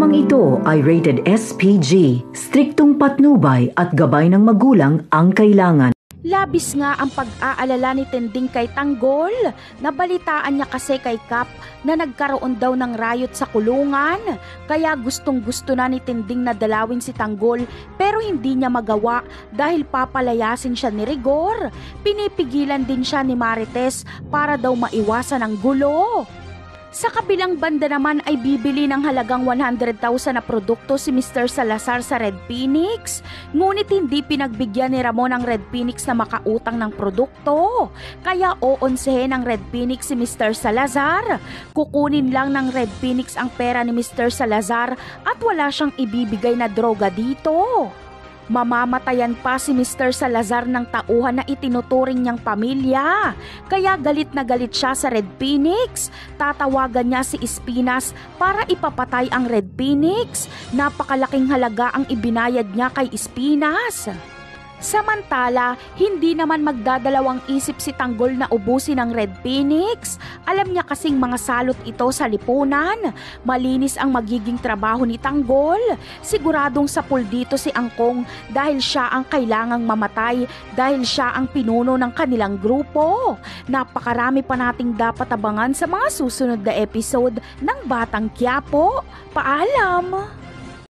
Programang ito ay rated SPG, striktong patnubay at gabay ng magulang ang kailangan. Labis nga ang pag-aalala ni Tinding kay Tanggol. Nabalitaan niya kasi kay Kap na nagkaroon daw ng riot sa kulungan. Kaya gustong-gusto na ni Tinding na dalawin si Tanggol pero hindi niya magawa dahil papalayasin siya ni Rigor. Pinipigilan din siya ni Marites para daw maiwasan ang gulo. Sa kabilang banda naman ay bibili ng halagang 100,000 na produkto si Mr. Salazar sa Red Phoenix. Ngunit hindi pinagbigyan ni Ramon ang Red Phoenix na makautang ng produkto. Kaya oonsehin ng Red Phoenix si Mr. Salazar. Kukunin lang ng Red Phoenix ang pera ni Mr. Salazar at wala siyang ibibigay na droga dito. Mamamatayan pa si Mr. Salazar ng tauhan na itinuturing niyang pamilya. Kaya galit na galit siya sa Red Phoenix. Tatawagan niya si Espinas para ipapatay ang Red Phoenix. Napakalaking halaga ang ibinayad niya kay Espinas. Samantala, hindi naman magdadalawang isip si Tanggol na ubusin ang Red Phoenix. Alam niya kasing mga salot ito sa lipunan. Malinis ang magiging trabaho ni Tanggol. Siguradong sapul dito si Angkong dahil siya ang kailangang mamatay dahil siya ang pinuno ng kanilang grupo. Napakarami pa nating dapat abangan sa mga susunod na episode ng Batang Quiapo. Paalam!